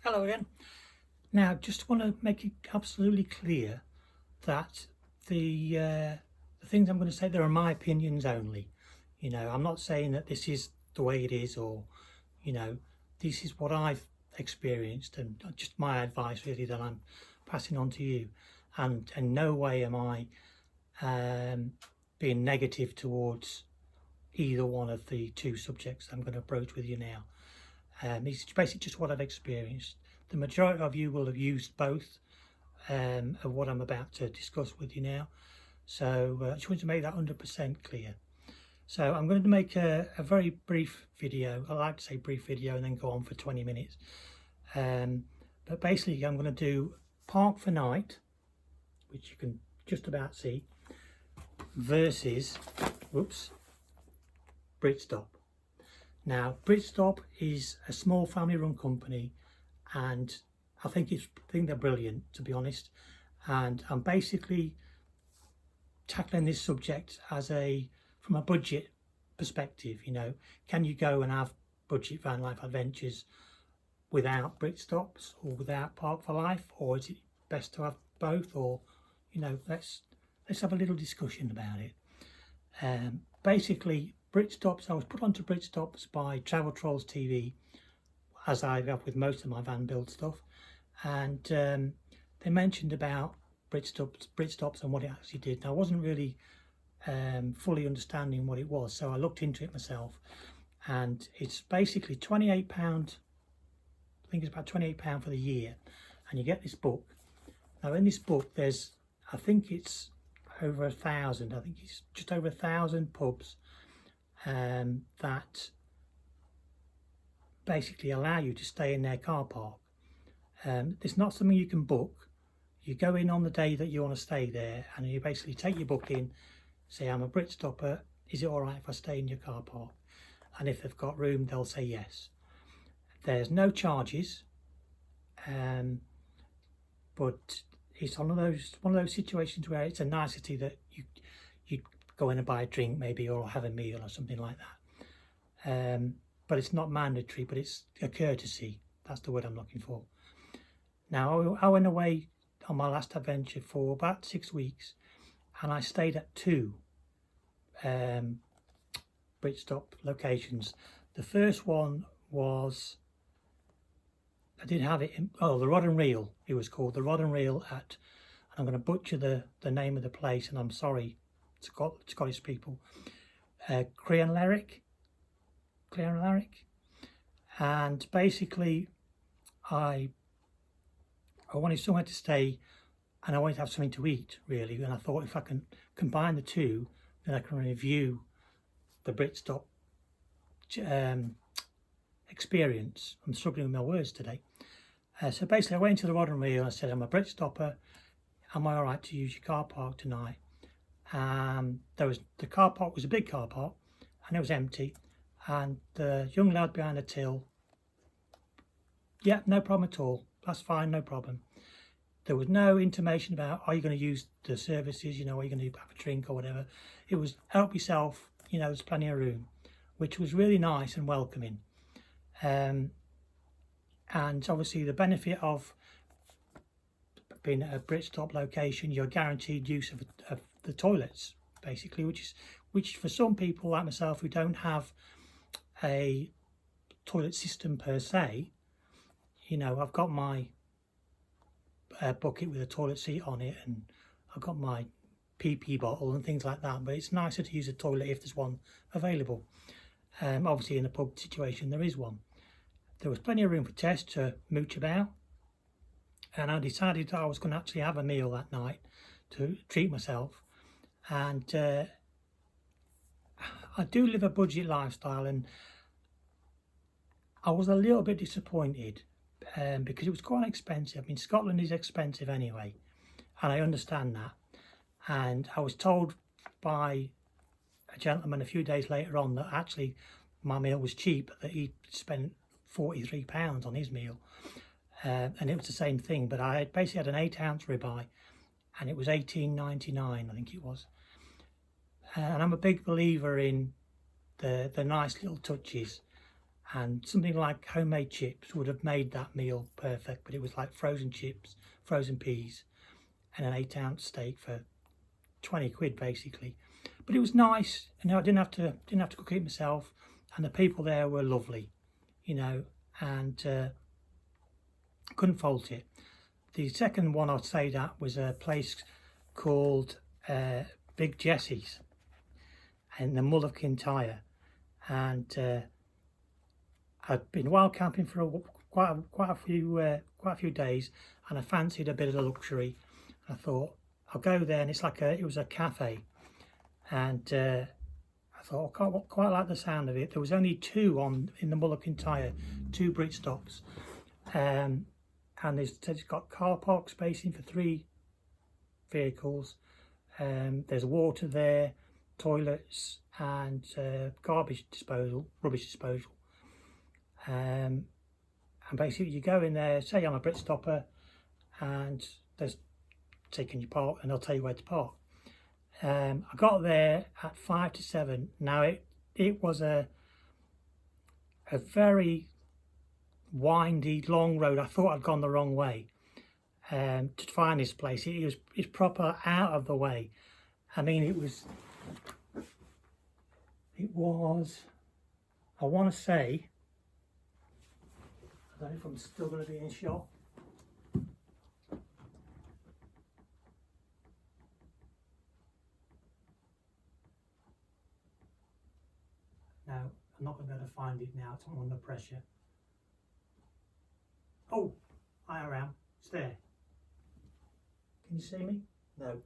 Hello again. Now, just want to make it absolutely clear that the things I'm going to say, there are my opinions only. I'm not saying that this is the way it is, or you know, this is what I've experienced, and just my advice really that I'm passing on to you. And in no way am I being negative towards either one of the two subjects I'm going to approach with you now. It's basically just what I've experienced. The majority of you will have used both of what I'm about to discuss with you now. So I just want to make that 100% clear. So I'm going to make a very brief video. I like to say brief video and then go on for 20 minutes. But basically I'm going to do Park4night, which you can just about see, versus, Britstop. Now, Britstop is a small family-run company, and I think they're brilliant, to be honest. And I'm basically tackling this subject from a budget perspective. Can you go and have budget van life adventures without Britstops or without Park4life, or is it best to have both? Or let's have a little discussion about it. Basically, Britstops, I was put onto Britstops by Travel Trolls TV, as I have with most of my van build stuff, and they mentioned about Britstops and what it actually did. And I wasn't really fully understanding what it was, so I looked into it myself, and it's basically £28. I think it's about £28 for the year, and you get this book. Now in this book there's, I think it's over 1,000, I think it's just over 1,000 pubs that basically allow you to stay in their car park. It's not something you can book. You go in on the day that you want to stay there, and you basically take your book in, say, I'm a Britstopper, is it all right if I stay in your car park? And if they've got room, they'll say yes. There's no charges, but it's one of those situations where it's a nicety that you go in and buy a drink maybe, or have a meal or something like that. But it's not mandatory, but it's a courtesy. That's the word I'm looking for. Now, I went away on my last adventure for about 6 weeks, and I stayed at two Britstop locations. The first one was, I did have it in, the Rod and Reel, it was called, the Rod and Reel at, and I'm going to butcher the name of the place, and I'm sorry, Scottish people, Creanleric, and basically I wanted somewhere to stay, and I wanted to have something to eat really, and I thought if I can combine the two, then I can review the Britstop experience. I'm struggling with my words today. So basically I went to the Rod and Reel and I said, I'm a Britstopper, am I alright to use your car park tonight? The car park was a big car park, and it was empty, and the young lad behind the till, yeah, no problem at all, that's fine, no problem. There was no intimation about, are you going to use the services, are you going to have a drink or whatever. It was help yourself, there's plenty of room, which was really nice and welcoming. And obviously the benefit of being at a Britstop location, you're guaranteed use of the toilets, basically, which for some people like myself who don't have a toilet system per se, I've got my bucket with a toilet seat on it, and I've got my PP bottle and things like that, but it's nicer to use a toilet if there's one available. Obviously in a pub situation there is one. There was plenty of room for Tess to mooch about, and I decided that I was going to actually have a meal that night to treat myself. And I do live a budget lifestyle, and I was a little bit disappointed because it was quite expensive. I mean, Scotland is expensive anyway, and I understand that. And I was told by a gentleman a few days later on that actually my meal was cheap, that he spent £43 on his meal, and it was the same thing, but I basically had an 8-ounce ribeye, and it was $18.99, I think it was. And I'm a big believer in the nice little touches, and something like homemade chips would have made that meal perfect, but it was like frozen chips, frozen peas, and an 8-ounce steak for 20 quid basically. But it was nice, and I didn't have to cook it myself, and the people there were lovely, you know, and couldn't fault it. The second one I'd say that was a place called Big Jessie's in the Mull of Kintyre, and I'd been wild camping for quite a few days, and I fancied a bit of the luxury. I thought I'll go there, and it was a cafe, and I thought I quite like the sound of it. There was only two in the Mull of Kintyre, 2 Britstops, and it's got car park spacing for 3 vehicles. There's water there, toilets, and rubbish disposal. And basically you go in there, say I'm a Britstopper, and there's taking you park, and they'll tell you where to park. I got there at 5 to 7. Now it was a very windy, long road. I thought I'd gone the wrong way to find this place. It's proper out of the way. I mean, it was, I want to say, I don't know if I'm still going to be in shot. No, I'm not going to be able to find it now. It's under pressure. Oh, I am. It's there. Can you see me? No.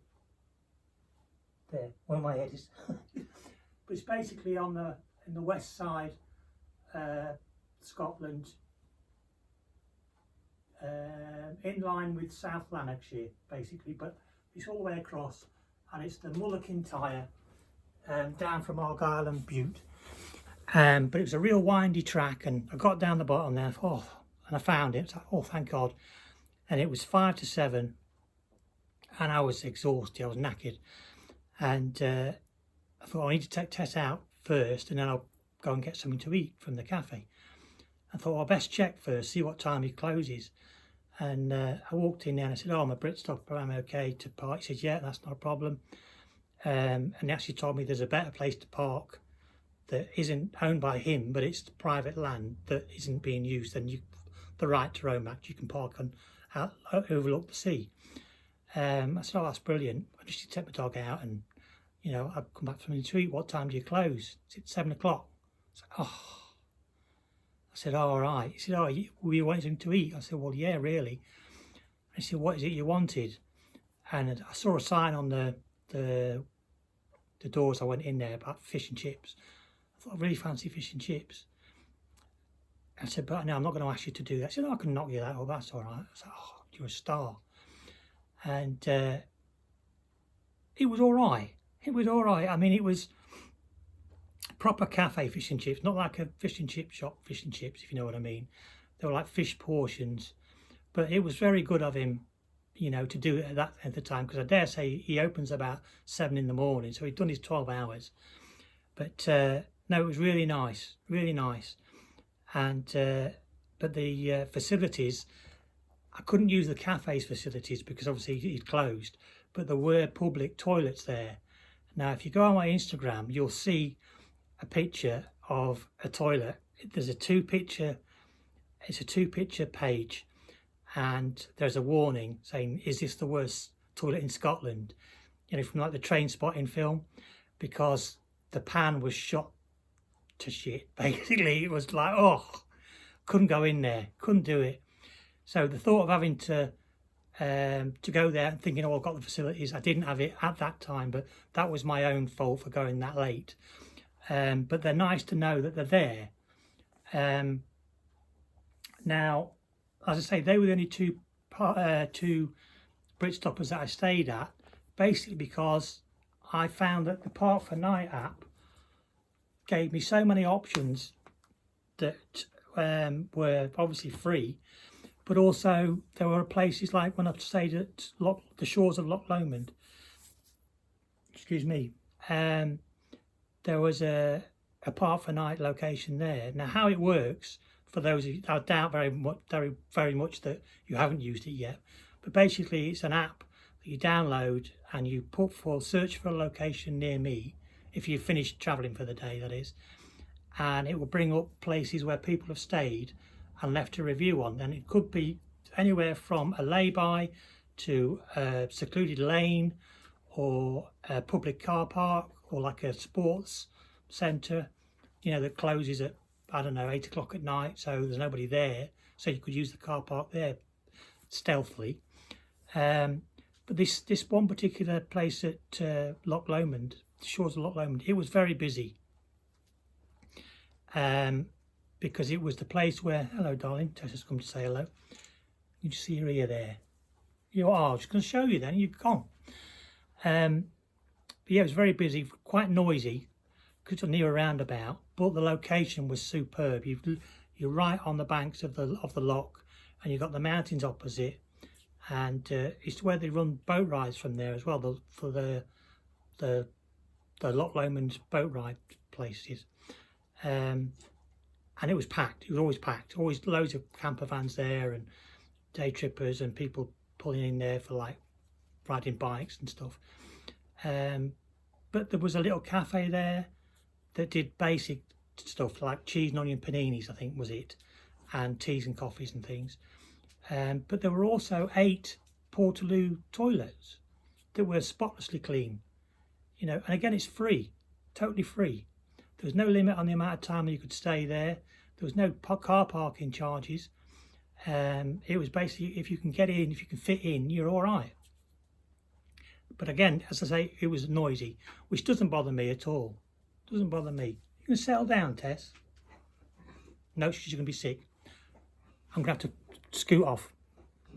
There, where my head is. But it's basically in the west side, Scotland, in line with South Lanarkshire, basically. But it's all the way across, and it's the Mull of Kintyre, down from Argyll and Bute. But it was a real windy track, and I got down the bottom there. And I found it. Like, oh, thank God! And it was 5 to 7, and I was exhausted. I was knackered, and I thought I need to take Tess out first, and then I'll go and get something to eat from the cafe. I thought, well, I best check first, see what time he closes. And I walked in there and I said, "Oh, I'm a Britstopper. I'm okay to park." He said, "Yeah, that's not a problem." And he actually told me there's a better place to park that isn't owned by him, but it's private land that isn't being used, and the right to roam Act, you can park and overlook the sea. I said, "Oh, that's brilliant." I just take my dog out, and you know, I'd come back from the to eat. "What time do you close?" Is it 7 o'clock? I said, "Oh." I said, "Oh, all right." He said, "Oh, were you wanting something to eat?" I said, "Well, yeah, really." He said, "What is it you wanted?" And I saw a sign on the doors. I went in there about fish and chips. I thought, I really fancy fish and chips. I said, "But no, I'm not going to ask you to do that." He said, "Oh, I can knock you that up, that's all right." I said, "Oh, you're a star." And it was all right. It was all right. I mean, it was proper cafe fish and chips, not like a fish and chip shop fish and chips, if you know what I mean. They were like fish portions. But it was very good of him, you know, to do it at the time, because I dare say he opens about 7 in the morning, so he'd done his 12 hours. But no, it was really nice, really nice. And but the facilities, I couldn't use the cafe's facilities because obviously he'd closed, but there were public toilets there. Now, if you go on my Instagram, you'll see a picture of a toilet. There's it's a 2-picture page, and there's a warning saying, "Is this the worst toilet in Scotland?" You know, from like the Train Spotting film, because the pan was shot to shit. Basically, it was like, oh, couldn't go in there, couldn't do it. So the thought of having to go there and thinking, "Oh, I've got the facilities," I didn't have it at that time, but that was my own fault for going that late. But they're nice to know that they're there. Now, as I say, they were the only two Britstoppers that I stayed at, basically because I found that the Park4night app gave me so many options that were obviously free, but also there were places like when I stayed at the shores of Loch Lomond, excuse me, there was a a Park4night location there. Now, how it works, for those of you, I doubt very much that you haven't used it yet, but basically it's an app that you download and you put for search for a location near me, if you've finished travelling for the day, that is, and it will bring up places where people have stayed and left a review on. And it could be anywhere from a lay-by to a secluded lane, or a public car park, or like a sports centre, you know, that closes at, I don't know, 8 o'clock at night, so there's nobody there, so you could use the car park there stealthily. But this one particular place at Loch Lomond, the shores of Loch Lomond, it was very busy, because it was the place where, hello darling, Tessa's come to say hello. You just see your ear there. You are, I was just going to show you then, you've gone. But yeah, it was very busy, quite noisy, because it's near a roundabout, but the location was superb. You're right on the banks of the loch, and you've got the mountains opposite, and it's where they run boat rides from there as well, for the Loch Lomond boat ride places. And it was packed. It was always packed. Always loads of camper vans there, and day trippers, and people pulling in there for like riding bikes and stuff. But there was a little cafe there that did basic stuff like cheese and onion paninis, I think was it, and teas and coffees and things. But there were also 8 Portaloo toilets that were spotlessly clean, you know, and again, it's free, totally free. There was no limit on the amount of time you could stay there. There was no car parking charges. It was basically, if you can get in, if you can fit in, you're all right. But again, as I say, it was noisy, which doesn't bother me at all. Doesn't bother me. You can settle down, Tess. No, she's going to be sick. I'm going to have to scoot off.